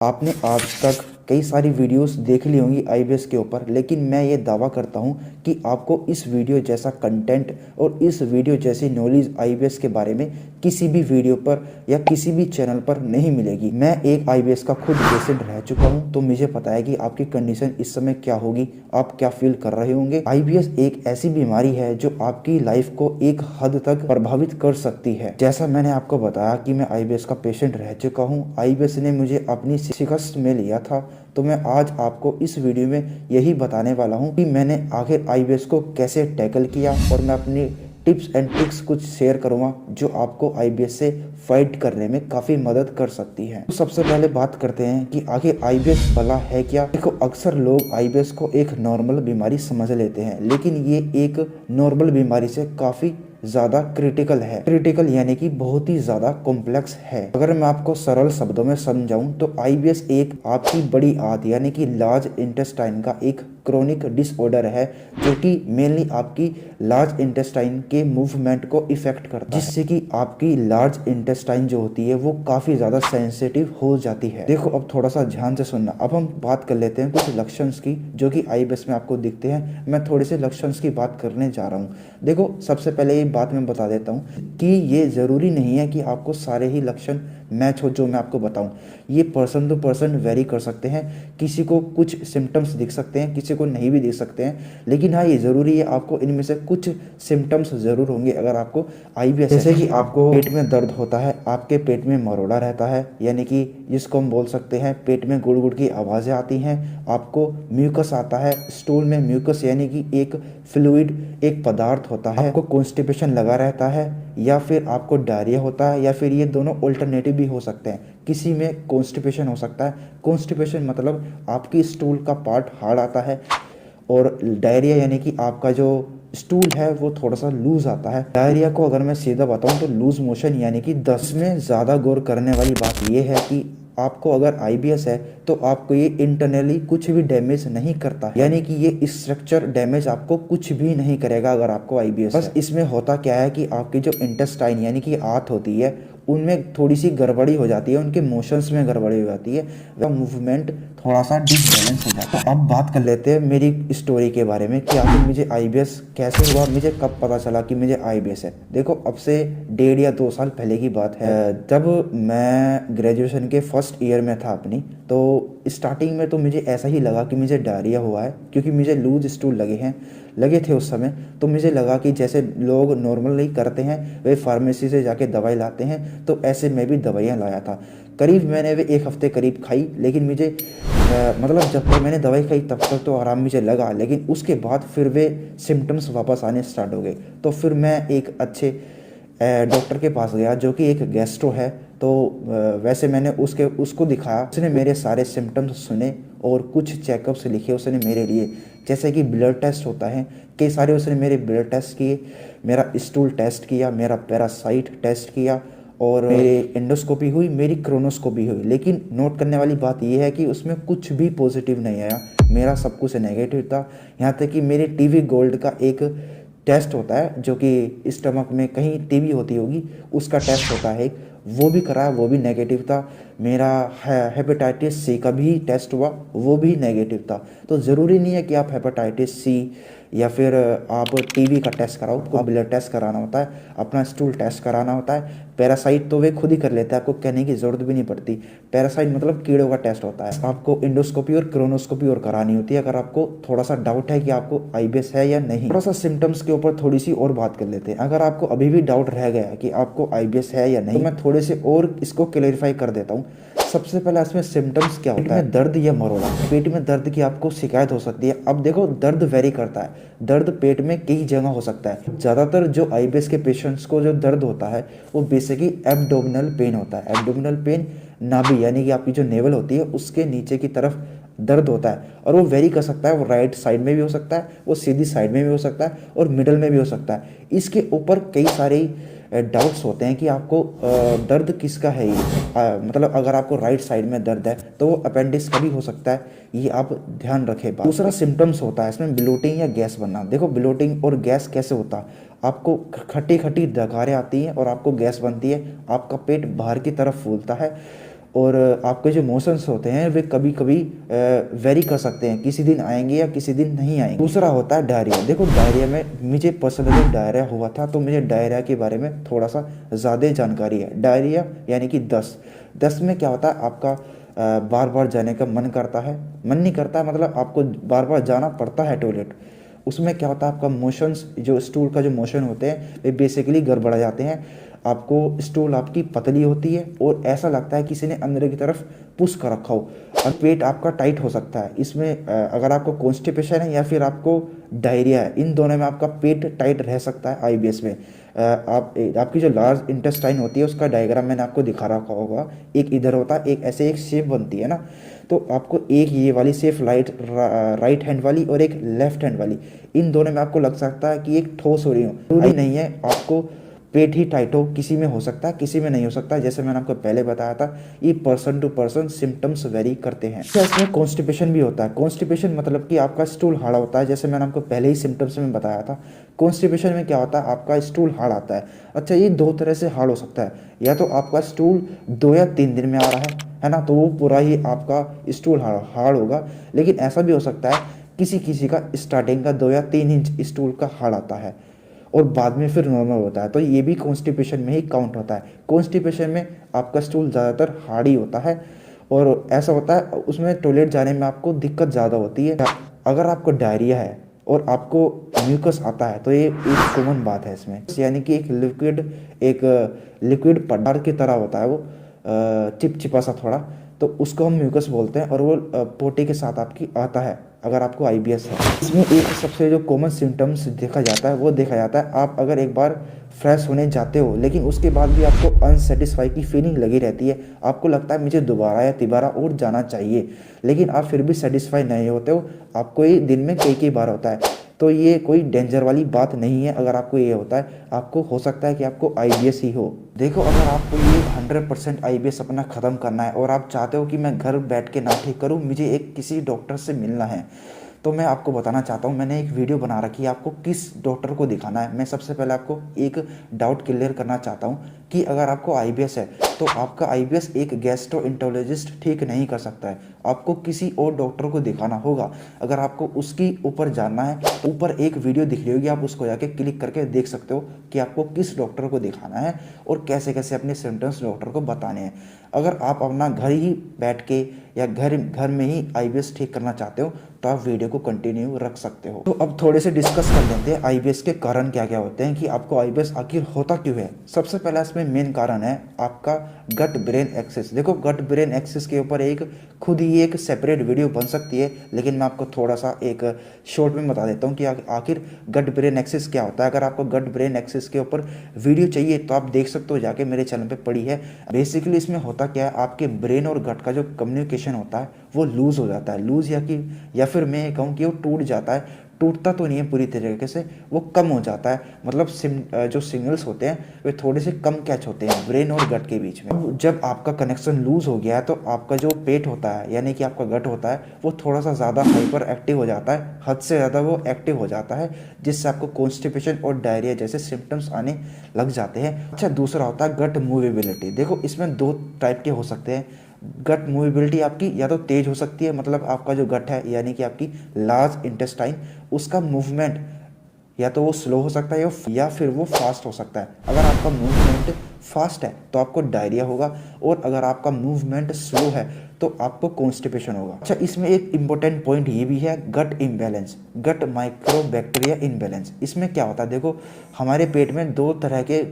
आपने आज तक कई सारी वीडियोस देख ली होंगी आईबीएस के ऊपर, लेकिन मैं ये दावा करता हूँ कि आपको इस वीडियो जैसा कंटेंट और इस वीडियो जैसी नॉलेज आईबीएस के बारे में किसी भी वीडियो पर या किसी भी चैनल पर नहीं मिलेगी। मैं एक आईबीएस का खुद पेशेंट रह चुका हूँ, तो मुझे पता है कि आपकी कंडीशन इस समय क्या होगी, आप क्या फील कर रहे होंगे। आईबीएस एक ऐसी बीमारी है जो आपकी लाइफ को एक हद तक प्रभावित कर सकती है। जैसा मैंने आपको बताया कि मैं आईबीएस का पेशेंट रह चुका हूँ, आईबीएस ने मुझे अपनी शिकस्त में लिया था, तो मैं आज आपको इस वीडियो में यही बताने वाला हूं कि मैंने आखिर आईबीएस को कैसे टैकल किया, और मैं अपनी टिप्स एंड ट्रिक्स कुछ शेयर करूंगा जो आपको आईबीएस से फाइट करने में काफ़ी मदद कर सकती है। तो सबसे पहले बात करते हैं कि आखिर आईबीएस भला है क्या। देखो, अक्सर लोग आईबीएस को एक नॉर्मल बीमारी समझ लेते हैं, लेकिन ये एक नॉर्मल बीमारी से काफ़ी ज़्यादा क्रिटिकल है। क्रिटिकल यानी कि बहुत ही ज़्यादा कॉम्प्लेक्स है। अगर मैं आपको सरल शब्दों में समझाऊं तो आईबीएस एक आपकी बड़ी आंत यानी कि लार्ज इंटेस्टाइन का एक क्रोनिक डिसऑर्डर है, जो कि मेनली आपकी लार्ज इंटेस्टाइन के मूवमेंट को इफेक्ट करता है, जिससे कि आपकी लार्ज इंटेस्टाइन जो होती है वो काफ़ी ज़्यादा सेंसिटिव हो जाती है। देखो, अब थोड़ा सा ध्यान से सुनना। अब हम बात कर लेते हैं कुछ लक्षणों की जो कि आईबीएस में आपको दिखते हैं। मैं थोड़े से लक्षणों की बात करने जा रहा हूँ। देखो, सबसे पहले ये बात मैं बता देता हूँ कि ये ज़रूरी नहीं है कि आपको सारे ही लक्षण मैच हो जो मैं आपको बताऊं। ये पर्सन टू पर्सन वेरी कर सकते हैं। किसी को कुछ सिम्टम्स दिख सकते हैं, किसी को नहीं भी दिख सकते हैं, लेकिन हाँ, ये ज़रूरी है आपको इनमें से कुछ सिम्टम्स ज़रूर होंगे अगर आपको आईबीएस। जैसे कि आपको पेट में दर्द होता है, आपके पेट में मरोड़ा रहता है, यानी कि जिसको हम बोल सकते हैं पेट में गुड़ गुड़ की आवाज़ें आती हैं, आपको म्यूकस आता है, स्टूल में म्यूकस यानी कि एक फ्लूइड एक पदार्थ होता है, आपको कॉन्स्टिपेशन लगा रहता है, या फिर आपको डायरिया होता है, या फिर ये दोनों ऑल्टरनेटिव भी हो सकते हैं। किसी में कॉन्स्टिपेशन हो सकता है। कॉन्स्टिपेशन मतलब आपकी स्टूल का पार्ट हार्ड आता है, और डायरिया यानी कि आपका जो स्टूल है वो थोड़ा सा लूज आता है। डायरिया को अगर मैं सीधा बताऊं तो लूज मोशन यानी कि 10 में ज़्यादा गौर करने वाली बात ये है कि आपको अगर आईबीएस है तो आपको ये इंटरनली कुछ भी डैमेज नहीं करता है, यानी कि ये स्ट्रक्चर डैमेज आपको कुछ भी नहीं करेगा अगर आपको आईबीएस है। बस इसमें होता क्या है कि आपकी जो इंटेस्टाइन यानी कि आंत होती है उनमें थोड़ी सी गड़बड़ी हो जाती है, उनके मोशंस में गड़बड़ी हो जाती है, वह मूवमेंट थोड़ा सा डिसबैलेंस हो जाता है। तो अब बात कर लेते हैं मेरी स्टोरी के बारे में कि आखिर मुझे आईबीएस कैसे हुआ, मुझे कब पता चला कि मुझे आईबीएस है। देखो, अब से 1.5 या 2 साल पहले की बात है। जब मैं ग्रेजुएशन के फर्स्ट ईयर में था अपनी, तो स्टार्टिंग में तो मुझे ऐसा ही लगा कि मुझे डायरिया हुआ है, क्योंकि मुझे लूज स्टूल लगे थे उस समय। तो मुझे लगा कि जैसे लोग नॉर्मली करते हैं वे फार्मेसी से जाके दवाई लाते हैं, तो ऐसे मैं भी दवाइयाँ लाया था। करीब मैंने वे 1 हफ्ते करीब खाई, लेकिन मुझे मतलब जब तक मैंने दवाई खाई तब तक तो आराम मुझे लगा, लेकिन उसके बाद फिर वे सिम्टम्स वापस आने स्टार्ट हो गए। तो फिर मैं एक अच्छे डॉक्टर के पास गया जो कि एक गैस्ट्रो है। तो वैसे मैंने उसको दिखाया, उसने मेरे सारे सिम्टम्स सुने और कुछ चेकअप्स लिखे उसने मेरे लिए, जैसे कि ब्लड टेस्ट होता है, कई सारे उसने मेरे ब्लड टेस्ट किए, मेरा स्टूल टेस्ट किया, मेरा पैरासाइट टेस्ट किया, और मेरी एंडोस्कोपी हुई, मेरी क्रोनोस्कोपी हुई। लेकिन नोट करने वाली बात यह है कि उसमें कुछ भी पॉजिटिव नहीं आया, मेरा सब कुछ नेगेटिव था। यहाँ तक कि मेरे टीवी गोल्ड का एक टेस्ट होता है जो कि स्टमक में कहीं टीबी होती होगी, उसका टेस्ट होता है, वो भी कराया, वो भी नेगेटिव था। मेरा हेपेटाइटिस सी का भी टेस्ट हुआ, वो भी नेगेटिव था। तो ज़रूरी नहीं है कि आप हेपेटाइटिस सी या फिर आप टीबी का टेस्ट कराओ, आपको ब्लड टेस्ट कराना होता है, अपना स्टूल टेस्ट कराना होता है। पैरासाइट तो वे खुद ही कर लेते हैं, आपको कहने की ज़रूरत भी नहीं पड़ती। पैरासाइट मतलब कीड़ों का टेस्ट होता है। आपको इंडोस्कोपी और क्रोनोस्कोपी और करानी होती है अगर आपको थोड़ा सा डाउट है कि आपको आईबीएस है या नहीं। थोड़ा सा सिम्टम्स के ऊपर थोड़ी सी और बात कर लेते हैं। अगर आपको अभी भी डाउट रह गया कि आपको आईबीएस है या नहीं, तो मैं थोड़े से और इसको क्लेरिफाई कर देता हूँ। सबसे पहले इसमें सिम्टम्स क्या होता है। दर्द या मरोड़ा, पेट में दर्द की आपको शिकायत हो सकती है। अब देखो, दर्द वेरी करता है, दर्द पेट में कई जगह हो सकता है। ज़्यादातर जो आईबीएस के पेशेंट्स को जो दर्द होता है वो बेसिकली एब्डोमिनल पेन होता है। एब्डोमिनल पेन नाभि यानी कि आपकी जो नेवल होती है उसके नीचे की तरफ दर्द होता है, और वो वेरी कर सकता है। वो राइट साइड में भी हो सकता है, वो सीधी साइड में भी हो सकता है, और मिडल में भी हो सकता है। इसके ऊपर कई सारे डाउट्स होते हैं कि आपको दर्द किसका है ये। मतलब अगर आपको राइट साइड में दर्द है तो वो अपेंडिक्स का भी हो सकता है, ये आप ध्यान रखें। दूसरा सिम्टम्स होता है इसमें ब्लोटिंग या गैस बनना। देखो, ब्लोटिंग और गैस कैसे होता है, आपको खट्टी खट्टी डकारें आती हैं और आपको गैस बनती है, आपका पेट बाहर की तरफ फूलता है, और आपके जो मोशंस होते हैं वे कभी कभी वेरी कर सकते हैं, किसी दिन आएंगे या किसी दिन नहीं आएंगे। दूसरा होता है डायरिया। देखो डायरिया में मुझे पर्सनली डायरिया हुआ था, तो मुझे डायरिया के बारे में थोड़ा सा ज़्यादा जानकारी है। डायरिया यानी कि दस्त में क्या होता है, आपका बार बार जाने का मन करता है, मन नहीं करता, मतलब आपको बार बार जाना पड़ता है टॉयलेट। उसमें क्या होता है, आपका मोशंस, जो स्टूल का जो मोशन होते हैं वे बेसिकली गड़बड़ा जाते हैं। आपको स्टूल आपकी पतली होती है और ऐसा लगता है किसी ने अंदर की तरफ पुश कर रखा हो, और पेट आपका टाइट हो सकता है। इसमें अगर आपको कॉन्स्टिपेशन है या फिर आपको डायरिया है, इन दोनों में आपका पेट टाइट रह सकता है आईबीएस में। आपकी जो लार्ज इंटेस्टाइन होती है उसका डायग्राम मैंने आपको दिखा रखा होगा, एक इधर होता है, एक ऐसे एक शेप बनती है ना, तो आपको एक ये वाली शेप राइट हैंड वाली और एक लेफ्ट हैंड वाली, इन दोनों में आपको लग सकता है कि एक ठोस हो रही हो, जरूरी नहीं है आपको पेट ही टाइट हो, किसी में हो सकता है किसी में नहीं हो सकता। जैसे मैंने आपको पहले बताया था, ये person to person symptoms vary करते हैं। तो इसमें कॉन्स्टिपेशन भी होता है। कॉन्स्टिपेशन मतलब कि आपका स्टूल हार्ड होता है, जैसे मैंने आपको पहले ही सिम्टम्स में बताया था। कॉन्स्टिपेशन में क्या होता है, आपका स्टूल हार्ड आता है। अच्छा, ये दो तरह से हार्ड हो सकता है, या तो आपका स्टूल 2 या 3 दिन में आ रहा है ना, तो वो पूरा ही आपका स्टूल हार्ड होगा। लेकिन ऐसा भी हो सकता है किसी किसी का स्टार्टिंग का 2 या 3 इंच स्टूल का हार्ड आता है और बाद में फिर नॉर्मल होता है, तो ये भी कॉन्स्टिपेशन में ही काउंट होता है। कॉन्स्टिपेशन में आपका स्टूल ज़्यादातर हार्ड ही होता है और ऐसा होता है उसमें टॉयलेट जाने में आपको दिक्कत ज़्यादा होती है। अगर आपको डायरिया है और आपको म्यूकस आता है तो ये एक कॉमन बात है इसमें, यानी कि एक लिक्विड पदार्थ की तरह होता है वो, चिपचिपा सा थोड़ा, तो उसको हम म्यूकस बोलते हैं और वो पोटी के साथ आपकी आता है अगर आपको आईबीएस है। इसमें एक सबसे जो कॉमन सिम्टम्स देखा जाता है वो देखा जाता है, आप अगर एक बार फ्रेश होने जाते हो लेकिन उसके बाद भी आपको अनसेटिस्फाई की फीलिंग लगी रहती है, आपको लगता है मुझे दोबारा या तिबारा और जाना चाहिए, लेकिन आप फिर भी सेटिस्फाई नहीं होते हो, आपको ये दिन में कई कई बार होता है, तो ये कोई डेंजर वाली बात नहीं है। अगर आपको ये होता है, आपको हो सकता है कि आपको आईबीएस ही हो। देखो, अगर आपको ये 100% आईबीएस अपना ख़त्म करना है और आप चाहते हो कि मैं घर बैठ के ना ठीक करूँ, मुझे एक किसी डॉक्टर से मिलना है, तो मैं आपको बताना चाहता हूँ, मैंने एक वीडियो बना रखी है आपको किस डॉक्टर को दिखाना है। मैं सबसे पहले आपको एक डाउट क्लियर करना चाहता हूँ कि अगर आपको आईबीएस है तो आपका आईबीएस एक गैस्ट्रोएंटरोलॉजिस्ट ठीक नहीं कर सकता है, आपको किसी और डॉक्टर को दिखाना होगा। अगर आपको उसकी ऊपर जानना है, ऊपर एक वीडियो दिख रही होगी, आप उसको जाके क्लिक करके देख सकते हो कि आपको किस डॉक्टर को दिखाना है और कैसे कैसे अपने सिम्टम्स डॉक्टर को बताने हैं। अगर आप अपना घर ही बैठ के या घर में ही आईबीएस ठीक करना चाहते हो तो आप वीडियो को कंटिन्यू रख सकते हो। तो अब थोड़े से डिस्कस कर लेते हैं आईबीएस के कारण क्या क्या होते हैं, कि आपको आईबीएस आखिर होता क्यों है। सबसे पहला इसमें मेन कारण है आपका गट ब्रेन एक्सिस। देखो, गट ब्रेन एक्सिस के ऊपर एक खुद ही एक सेपरेट वीडियो बन सकती है, लेकिन मैं आपको थोड़ा सा एक शॉर्ट में बता देता हूँ कि आखिर गट ब्रेन एक्सिस क्या होता है। अगर आपको गट ब्रेन एक्सिस के ऊपर वीडियो चाहिए तो आप देख सकते हो, जाके मेरे चैनल पे पड़ी है। बेसिकली इसमें होता क्या है, आपके ब्रेन और गट का जो कम्युनिकेशन होता है वो लूज हो जाता है, लूज या फिर मैं ये कहूँ कि वो टूट जाता है। टूटता तो नहीं है पूरी तरीके से, वो कम हो जाता है, मतलब जो सिग्नल्स होते हैं वे थोड़े से कम कैच होते हैं ब्रेन और गट के बीच में। जब आपका कनेक्शन लूज हो गया है तो आपका जो पेट होता है यानी कि आपका गट होता है वो थोड़ा सा ज़्यादा हाइपर एक्टिव हो जाता है, हद से ज़्यादा वो एक्टिव हो जाता है, जिससे आपको कॉन्स्टिपेशन और डायरिया जैसे सिम्टम्स आने लग जाते हैं। अच्छा, दूसरा होता है गट मूवेबिलिटी। देखो, इसमें 2 टाइप के हो सकते हैं। गट मूवेबिलिटी आपकी या तो तेज हो सकती है, मतलब आपका जो गट है यानी कि आपकी लार्ज इंटेस्टाइन, उसका मूवमेंट या तो वो स्लो हो सकता है या फिर वो फास्ट हो सकता है। अगर आपका मूवमेंट फास्ट है तो आपको डायरिया होगा, और अगर आपका मूवमेंट स्लो है तो आपको कॉन्स्टिपेशन होगा। अच्छा, इसमें एक इंपॉर्टेंट पॉइंट ये भी है, गट इम्बैलेंस, गट माइक्रोबैक्टीरिया इम्बैलेंस। इसमें क्या होता है, देखो हमारे पेट में 2 तरह के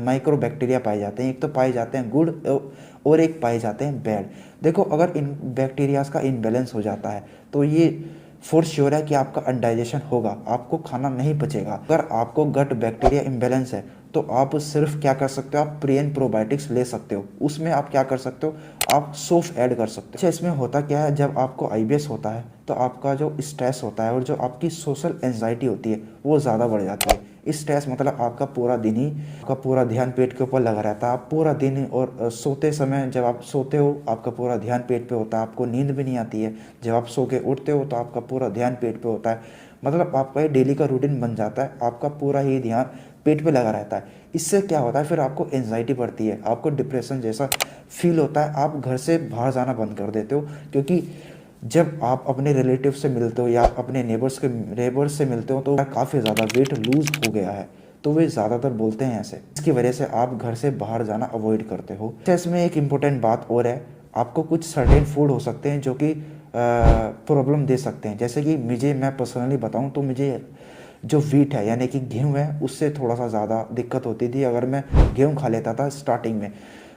माइक्रोबैक्टीरिया पाए जाते हैं, एक तो पाए जाते हैं गुड और एक पाए जाते हैं बैड। देखो, अगर इन बैक्टीरियाज का इम्बैलेंस हो जाता है तो ये फॉर श्योर है कि आपका अनडाइजेशन होगा, आपको खाना नहीं पचेगा। अगर आपको गट बैक्टीरिया इम्बैलेंस है तो आप सिर्फ क्या कर सकते हो, आप प्री एंड प्रोबायोटिक्स ले सकते हो। उसमें आप क्या कर सकते हो, आप सौंफ ऐड कर सकते हो। अच्छा, इसमें होता क्या है, जब आपको आईबीएस होता है तो आपका जो स्ट्रेस होता है और जो आपकी सोशल एंजाइटी होती है वो ज़्यादा बढ़ जाती है। स्ट्रेस मतलब आपका पूरा ध्यान पेट के ऊपर लगा रहता है, आप पूरा दिन, और सोते समय जब आप सोते हो आपका पूरा ध्यान पेट पे होता है, आपको नींद भी नहीं आती है। जब आप सो के उठते हो तो आपका पूरा ध्यान पेट पे होता है, मतलब आपका ये डेली का रूटीन बन जाता है, आपका पूरा ही ध्यान पेट पे लगा रहता है। इससे क्या होता है, फिर आपको एंजाइटी बढ़ती है, आपको डिप्रेशन जैसा फील होता है, आप घर से बाहर जाना बंद कर देते हो। क्योंकि जब आप अपने रिलेटिव से मिलते हो या अपने नेबर्स से मिलते हो तो काफ़ी ज़्यादा वेट लूज़ हो गया है, तो वे ज़्यादातर बोलते हैं ऐसे। इसकी वजह से आप घर से बाहर जाना अवॉइड करते हो। इसमें एक इम्पोर्टेंट बात और है, आपको कुछ सर्टेन फूड हो सकते हैं जो कि प्रॉब्लम दे सकते हैं। जैसे कि मैं पर्सनली बताऊं तो मुझे जो वीट है यानी कि गेहूँ है, उससे थोड़ा सा ज़्यादा दिक्कत होती थी अगर मैं गेहूँ खा लेता था स्टार्टिंग में।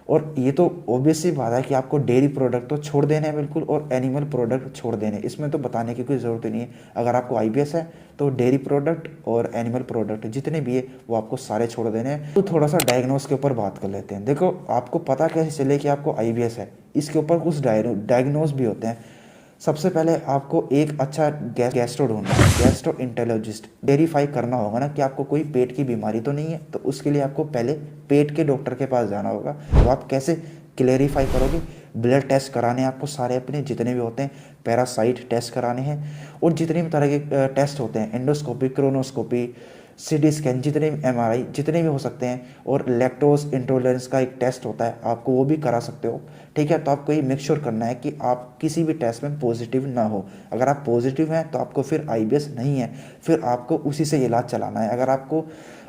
और ये तो ऑब्वियस सी बात है कि आपको डेयरी प्रोडक्ट तो छोड़ देने हैं बिल्कुल, और एनिमल प्रोडक्ट छोड़ देने, इसमें तो बताने की कोई ज़रूरत नहीं है। अगर आपको आईबीएस है तो डेयरी प्रोडक्ट और एनिमल प्रोडक्ट जितने भी है वो आपको सारे छोड़ देने हैं। तो थोड़ा सा डायग्नोस के ऊपर बात कर लेते हैं। देखो, आपको पता कैसे चले कि आपको आईबीएस है, इसके ऊपर कुछ डायग्नोस भी होते हैं। सबसे पहले आपको एक अच्छा गैस्ट्रो ढूंढना है, गैस्ट्रो इंटेरोलॉजिस्ट वेरीफाई करना होगा ना कि आपको कोई पेट की बीमारी तो नहीं है। तो उसके लिए आपको पहले पेट के डॉक्टर के पास जाना होगा। तो आप कैसे क्लेरिफाई करोगे? ब्लड टेस्ट कराने हैं आपको सारे, अपने जितने भी होते हैं, पैरासाइट टेस्ट कराने हैं, और जितने भी तरह के टेस्ट होते हैं, एंडोस्कोपी, क्रोनोस्कोपी, सीटी स्कैन, जितने भी एमआरआई, जितने भी हो सकते हैं, और लैक्टोज इंटॉलरेंस का एक टेस्ट होता है, आपको वो भी करा सकते हो। ठीक है, तो आपको ये मेक श्योर करना है कि आप किसी भी टेस्ट में पॉजिटिव ना हो। अगर आप पॉजिटिव हैं तो आपको फिर आईबीएस नहीं है, फिर आपको उसी से इलाज चलाना है। अगर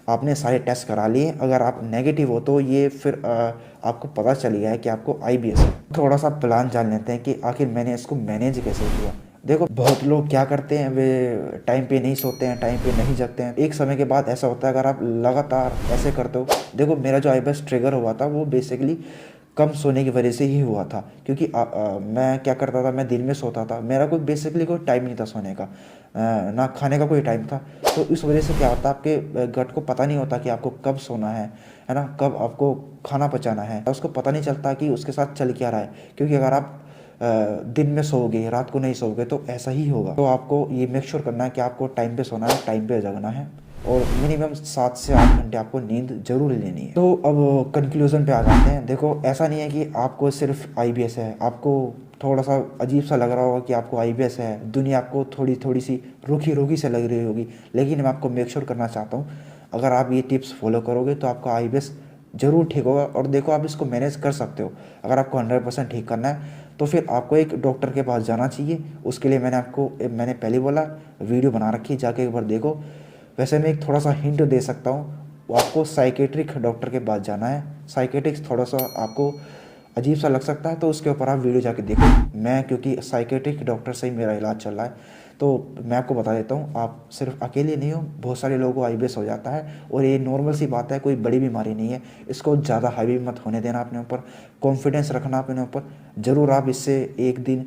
आपने सारे टेस्ट करा लिए, अगर आप नेगेटिव हो तो ये फिर आपको पता चल गया है कि आपको आईबीएस है। थोड़ा सा प्लान जान लेते हैं कि आखिर मैंने इसको मैनेज कैसे किया। देखो, बहुत लोग क्या करते हैं, वे टाइम पे नहीं सोते हैं, टाइम पे नहीं जगते हैं। एक समय के बाद ऐसा होता है, अगर आप लगातार ऐसे करते हो। देखो, मेरा जो आईबीएस ट्रिगर हुआ था वो बेसिकली कम सोने की वजह से ही हुआ था। क्योंकि मैं क्या करता था, मैं दिन में सोता था, मेरा कोई बेसिकली कोई टाइम नहीं था सोने का, ना खाने का कोई टाइम था। तो इस वजह से क्या होता है, आपके गट को पता नहीं होता कि आपको कब सोना है ना, कब आपको खाना पचाना है, उसको पता नहीं चलता कि उसके साथ चल क्या रहा है। क्योंकि अगर आप दिन में सोओगे, रात को नहीं सोओगे, तो ऐसा ही होगा। तो आपको ये मेक श्योर करना है कि आपको टाइम पे सोना है, टाइम पे जगना है, और मिनिमम 7 से 8 घंटे आपको नींद जरूर लेनी है। तो अब कंक्लूजन पे आ जाते हैं। देखो, ऐसा नहीं है कि आपको सिर्फ आईबीएस है। आपको थोड़ा सा अजीब सा लग रहा होगा कि आपको आईबीएस है, दुनिया आपको थोड़ी थोड़ी सी रूखी सी लग रही होगी, लेकिन मैं आपको मेक श्योर करना चाहता हूँ, अगर आप ये टिप्स फॉलो करोगे तो आपका आईबीएस ज़रूर ठीक होगा। और देखो, आप इसको मैनेज कर सकते हो। अगर आपको 100% ठीक करना है तो फिर आपको एक डॉक्टर के पास जाना चाहिए। उसके लिए मैंने पहले बोला, वीडियो बना रखी, जाके एक बार देखो। वैसे मैं एक थोड़ा सा हिंट दे सकता हूँ, वो आपको साइकेट्रिक डॉक्टर के पास जाना है। साइकेट्रिक थोड़ा सा आपको अजीब सा लग सकता है, तो उसके ऊपर आप वीडियो जाके देखो। मैं क्योंकि साइकेट्रिक डॉक्टर से ही मेरा इलाज चल रहा है, तो मैं आपको बता देता हूँ, आप सिर्फ अकेले नहीं हो, बहुत सारे लोगों को आईबीएस हो जाता है, और ये नॉर्मल सी बात है, कोई बड़ी बीमारी नहीं है। इसको ज़्यादा हावी मत होने देना अपने ऊपर, कॉन्फिडेंस रखना अपने ऊपर, ज़रूर आप इससे एक दिन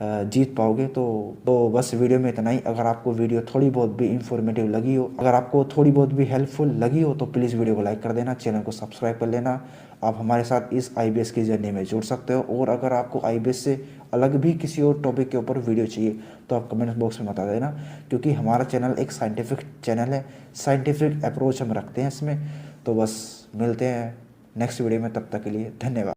जीत पाओगे। तो बस वीडियो में इतना ही। अगर आपको वीडियो थोड़ी बहुत भी इंफॉर्मेटिव लगी हो, अगर आपको थोड़ी बहुत भी हेल्पफुल लगी हो, तो प्लीज़ वीडियो को लाइक कर देना, चैनल को सब्सक्राइब कर लेना। आप हमारे साथ इस आईबीएस की जर्नी में जुड़ सकते हो। और अगर आपको आईबीएस से अलग भी किसी और टॉपिक के ऊपर वीडियो चाहिए तो आप कमेंट बॉक्स में बता देना, क्योंकि हमारा चैनल एक साइंटिफिक चैनल है, साइंटिफिक अप्रोच हम रखते हैं इसमें। तो बस मिलते हैं नेक्स्ट वीडियो में, तब तक के लिए धन्यवाद।